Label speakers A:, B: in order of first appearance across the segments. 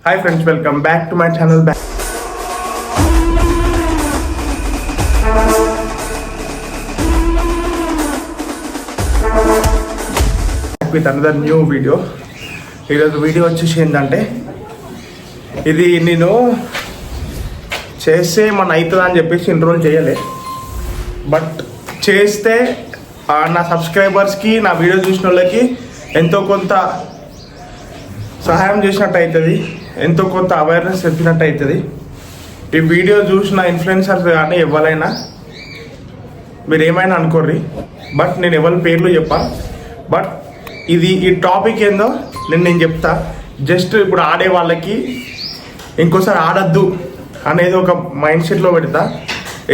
A: Hi friends, welcome back to my channel. With another new video. ఈరోజు video వచ్చేసి ఏంటంటే ఇది నేను చేస్తే మన అవుతుందా అని చెప్పేసి ఇన్రోల్ చేయలే, బట్ చేస్తే నా సబ్స్క్రైబర్స్కి నా వీడియో చూసిన వాళ్ళకి ఎంతో కొంత సహాయం చేసినట్టు అవుతుంది, ఎంతో కొంత అవేర్నెస్ చెప్పినట్టు అవుతుంది. ఈ వీడియో చూసిన ఇన్ఫ్లుయెన్సర్స్ కానీ ఎవరైనా మీరు ఏమైనా అనుకోర్రి, బట్ నేను ఎవరి పేర్లు చెప్పా. బట్ ఈ టాపిక్ ఏందో నేను చెప్తా. జస్ట్ ఇప్పుడు ఆడే వాళ్ళకి ఇంకోసారి ఆడద్దు అనేది ఒక మైండ్ సెట్లో పెడతా.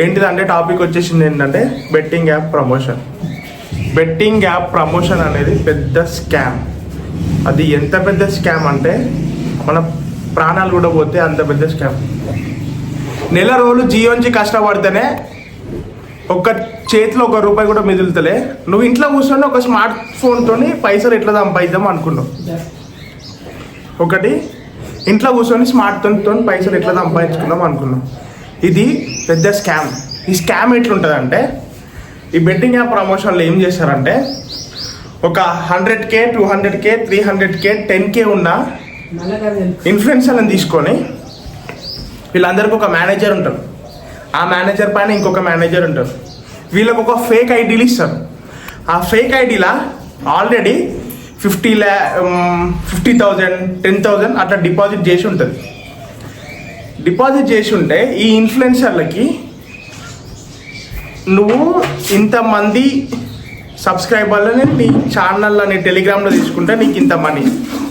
A: ఏంటిదంటే టాపిక్ వచ్చేసింది ఏంటంటే betting app promotion. Betting app promotion అనేది పెద్ద స్కామ్. అది ఎంత పెద్ద స్కామ్ అంటే మన ప్రాణాలు కూడా పోతే అంత పెద్ద స్కామ్. నెల రోజులు జియోంచి కష్టపడితేనే ఒక చేతిలో ₹1 కూడా మిగులుతలే. నువ్వు ఇంట్లో కూర్చొని ఒక స్మార్ట్ ఫోన్తో పైసలు ఎట్లా సంపాదిద్దాం అనుకున్నావు. ఒకటి ఇంట్లో కూర్చొని స్మార్ట్ ఫోన్తో పైసలు ఎట్లా సంపాదించుకుందాం అనుకున్నాం. ఇది పెద్ద స్కామ్. ఈ స్కామ్ ఎట్లుంటుందంటే ఈ బెట్టింగ్ యాప్ ప్రమోషన్లో ఏం చేస్తారంటే ఒక 100K 200K 300K 10K ఉన్న ఇన్ఫ్లుయెన్సర్లను తీసుకొని వీళ్ళందరికీ ఒక మేనేజర్ ఉంటారు. ఆ మేనేజర్ పైన ఇంకొక మేనేజర్ ఉంటారు. వీళ్ళకి ఒక ఫేక్ ఐడీలు ఇస్తారు. ఆ ఫేక్ ఐడీలా ఆల్రెడీ 50,000 10,000 అట్లా డిపాజిట్ చేసి ఉంటుంది. డిపాజిట్ చేసి ఉంటే ఈ ఇన్ఫ్లుయెన్సర్లకి నువ్వు ఇంతమంది సబ్స్క్రైబర్లని నీ ఛానల్లో నీ టెలిగ్రామ్లో తీసుకుంటే నీకు ఇంత మనీ.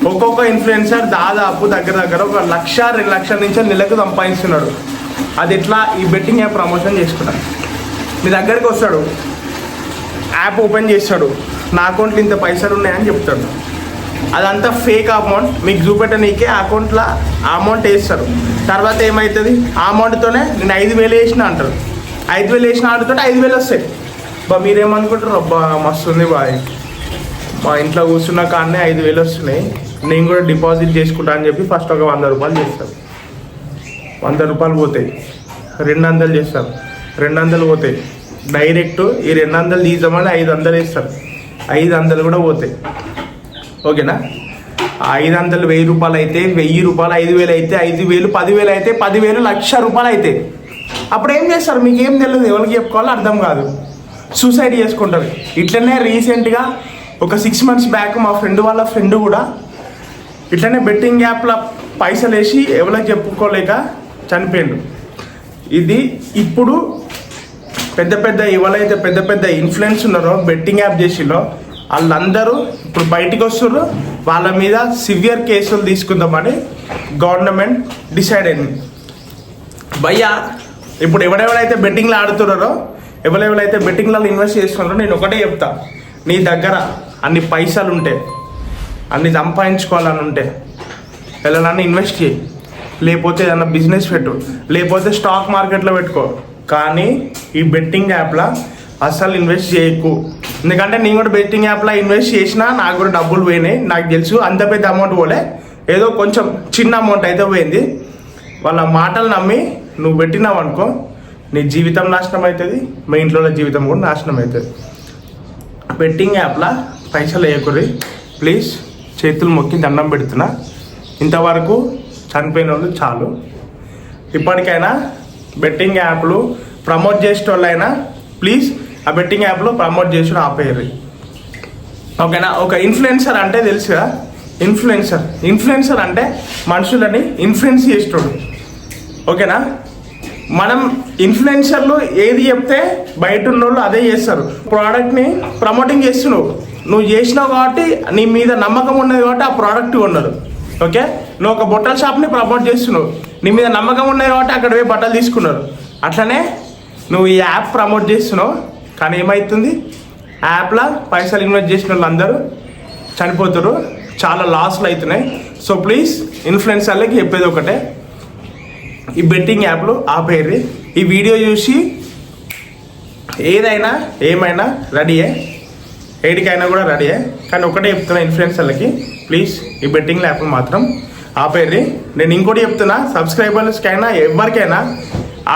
A: ఒక్కొక్క ఇన్ఫ్లుయెన్సర్ దాదాపు దగ్గర $1 లక్ష 2 లక్షల నుంచి నెలకు సంపాదిస్తున్నాడు. అది ఎట్లా? ఈ బెట్టింగ్ యాప్ ప్రమోషన్ చేసుకున్నాడు. మీ దగ్గరికి వస్తాడు, యాప్ ఓపెన్ చేస్తాడు, నా అకౌంట్లో ఇంత పైసలు ఉన్నాయని చెప్తాడు. అదంతా ఫేక్ అమౌంట్. మీకు చూపెట్టనీకే అకౌంట్లో ఆ అమౌంట్ వేస్తారు. తర్వాత ఏమవుతుంది? ఆ అమౌంట్తోనే నేను 5,000 వేసిన అంటారు. 5,000 వేసిన ఆడుతో 5,000 వస్తాయి. మీరేమనుకుంటారు? అబ్బా మస్తుంది బాయ్, మా ఇంట్లో కూర్చున్న కాడనే 5,000 వస్తున్నాయి, నేను కూడా డిపాజిట్ చేసుకుంటా అని చెప్పి ఫస్ట్ ఒక ₹100 చేస్తారు. ₹100 పోతాయి. 200 చేస్తారు. 200 పోతాయి. డైరెక్ట్ ఈ 200 తీద్దామని 500 వేస్తారు. 500 కూడా పోతాయి. ఓకేనా? 500 ₹1,000 అయితే, ₹1,000 5,000 అయితే, 5,000 10,000 అయితే, 10,000 ₹1,00,000 అయితే అప్పుడు ఏం చేస్తారు? మీకు ఏం తెలియదు, ఎవరికి చెప్పుకోవాలో అర్థం కాదు, సూసైడ్ చేసుకుంటారు. ఇట్లనే రీసెంట్గా ఒక 6 months బ్యాక్ మా ఫ్రెండ్ వాళ్ళ ఫ్రెండ్ కూడా ఇట్లనే బెట్టింగ్ యాప్లో పైసలు వేసి ఎవరికి చెప్పుకోలేక చనిపోయిండు. ఇది ఇప్పుడు ఎవరైతే పెద్ద ఇన్ఫ్లుయెన్స్ ఉన్నారో బెట్టింగ్ యాప్ చేసిలో వాళ్ళందరూ ఇప్పుడు బయటికి వస్తున్నారు. వాళ్ళ మీద సివియర్ కేసులు తీసుకుందామని గవర్నమెంట్ డిసైడ్ అయింది. భయ్యా ఇప్పుడు ఎవరెవరైతే బెట్టింగ్లో ఆడుతున్నారో, ఎవరెవరైతే బెట్టింగ్లలో ఇన్వెస్ట్ చేస్తున్నారో, నేను ఒకటే చెప్తా, నీ దగ్గర అన్ని పైసలు ఉంటే, అన్ని సంపాదించుకోవాలని ఉంటే వెళ్ళాలని ఇన్వెస్ట్ చేయి, లేకపోతే ఏదన్నా బిజినెస్ పెట్టు, లేకపోతే స్టాక్ మార్కెట్లో పెట్టుకో. కానీ ఈ బెట్టింగ్ యాప్లో అస్సలు ఇన్వెస్ట్ చేయకు. ఎందుకంటే నేను కూడా బెట్టింగ్ యాప్లో ఇన్వెస్ట్ చేసినా నాకు కూడా డబ్బులు పోయినాయి. నాకు తెలుసు అంత పెద్ద అమౌంట్ పోలే, ఏదో కొంచెం చిన్న అమౌంట్ అయితే పోయింది. వాళ్ళ మాటలు నమ్మి నువ్వు పెట్టినావు అనుకో, నీ జీవితం నాశనం అవుతుంది, మీ ఇంట్లో జీవితం కూడా నాశనం అవుతుంది. బెట్టింగ్ యాప్లో పైసలు వేయకుర్రి ప్లీజ్. చేతులు మొక్కి దండం పెడుతున్నా. ఇంతవరకు చనిపోయిన వాళ్ళు చాలు. ఇప్పటికైనా బెట్టింగ్ యాప్లు ప్రమోట్ చేసే వాళ్ళైనా ప్లీజ్ ఆ బెట్టింగ్ యాప్లో ప్రమోట్ చేసి ఆపేయరు. ఓకేనా? ఒక ఇన్ఫ్లుయెన్సర్ అంటే తెలుసుగా, ఇన్ఫ్లుయెన్సర్ అంటే మనుషులని ఇన్ఫ్లుయెన్స్ చేసేటోడు. ఓకేనా? మనం ఇన్ఫ్లుయెన్సర్లు ఏది చెప్తే బయట ఉన్నోళ్ళు అదే చేస్తారు. ప్రోడక్ట్ని ప్రమోటింగ్ చేస్తున్నావు, నువ్వు చేసినావు కాబట్టి నీ మీద నమ్మకం ఉన్నది కాబట్టి ఆ ప్రోడక్ట్ కొన్నారు. ఓకే, నువ్వు ఒక బట్టల షాప్ని ప్రమోట్ చేస్తున్నావు, నీ మీద నమ్మకం ఉన్నది కాబట్టి అక్కడ పోయి బట్టలు తీసుకున్నారు. అట్లనే నువ్వు ఈ యాప్ ప్రమోట్ చేస్తున్నావు, కానీ ఏమవుతుంది? యాప్లో పైసలు ఇన్వెస్ట్ చేసిన వాళ్ళందరూ చనిపోతారు, చాలా లాస్లు అవుతున్నాయి. సో ప్లీజ్ ఇన్ఫ్లుయెన్సర్లకి చెప్పేది ఒకటే, ఈ బెట్టింగ్ యాప్లు ఆపేర్రి. ఈ వీడియో చూసి ఏదైనా ఏమైనా రెడీయే, ఏడికైనా కూడా రెడీయే. కానీ ఒకటే చెప్తున్నా ఇన్ఫ్లుయెన్సర్లకి, ప్లీజ్ ఈ బెట్టింగ్ యాప్లు మాత్రం ఆపేర్రి. నేను ఇంకోటి చెప్తున్నా, సబ్స్క్రైబర్స్కైనా ఎవరికైనా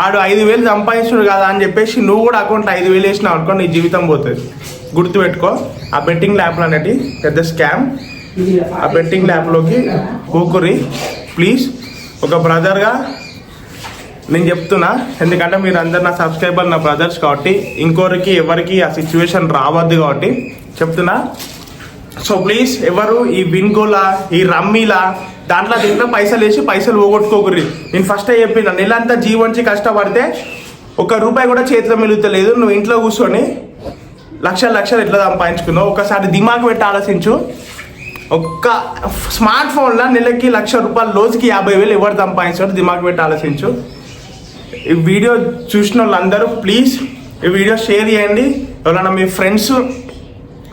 A: ఆడు 5,000 సంపాదించుడు కదా అని చెప్పేసి నువ్వు కూడా అకౌంట్ 5,000 వేసినావు అనుకో, నీ జీవితం పోతుంది. గుర్తుపెట్టుకో, ఆ బెట్టింగ్ యాప్లు అనేటి పెద్ద స్కామ్. ఆ బెట్టింగ్ యాప్లోకి కూకురి ప్లీజ్. ఒక బ్రదర్గా నేను చెప్తున్నా, ఎందుకంటే మీరు అందరు నా సబ్స్క్రైబర్, నా బ్రదర్స్ కాబట్టి ఇంకోరికి ఎవరికి ఆ సిచ్యువేషన్ రావద్దు కాబట్టి చెప్తున్నా. సో ప్లీజ్ ఎవరు ఈ బింగోలా, ఈ రమ్మీలా దీంట్లో పైసలు వేసి పైసలు పోగొట్టుకోకూరి. నేను ఫస్టే చెప్పిన, నెలంతా జీవొంచి కష్టపడితే ₹1 కూడా చేతిలో మిగులుతలేదు. నువ్వు ఇంట్లో కూర్చొని లక్షలు ఎట్లా సంపాదించుకున్నావు ఒకసారి దిమాగ్ పెట్టి ఆలోచించు. ఒక్క స్మార్ట్ ఫోన్లో నెలకి ₹1,00,000, రోజుకి 50,000 ఎవరు సంపాదించారు? దిమాగ్ పెట్టి ఆలోచించు. ఈ వీడియో చూసిన వాళ్ళందరూ ప్లీజ్ ఈ వీడియో షేర్ చేయండి. ఎవరైనా మీ ఫ్రెండ్స్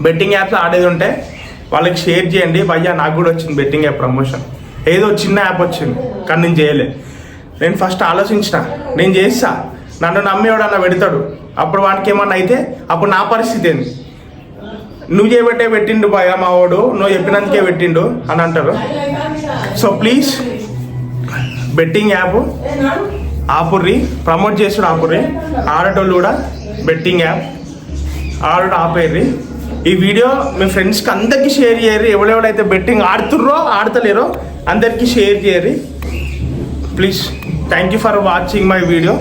A: బెట్టింగ్ యాప్స్ ఆడేది ఉంటే వాళ్ళకి షేర్ చేయండి. భయ్యా నాకు కూడా వచ్చింది బెట్టింగ్ యాప్ ప్రమోషన్, ఏదో చిన్న యాప్ వచ్చింది కానీ నేను చేయలే. నేను ఫస్ట్ ఆలోచించిన, నేను చేస్తా, నన్ను నమ్మేవాడు అన్న పెడతాడు, అప్పుడు వాడికి ఏమన్నా అయితే అప్పుడు నా పరిస్థితి ఏంది? నువ్వు చేయబట్టే పెట్టిండు భయ్యా మా వాడు, నువ్వు చెప్పినందుకే పెట్టిండు అని అంటారు. సో ప్లీజ్ బెట్టింగ్ యాప్ ఆపుర్రి, ప్రమోట్ చేసుడు ఆపుర్రి. ఆడేటోళ్ళు కూడా బెట్టింగ్ యాప్ ఆడటం ఆపేర్రి. ఈ వీడియో మీ ఫ్రెండ్స్కి అందరికీ షేర్ చేయరు. ఎవడెవడైతే బెట్టింగ్ ఆడతలేరో అందరికీ షేర్ చేయరు please. Thank you for watching my video.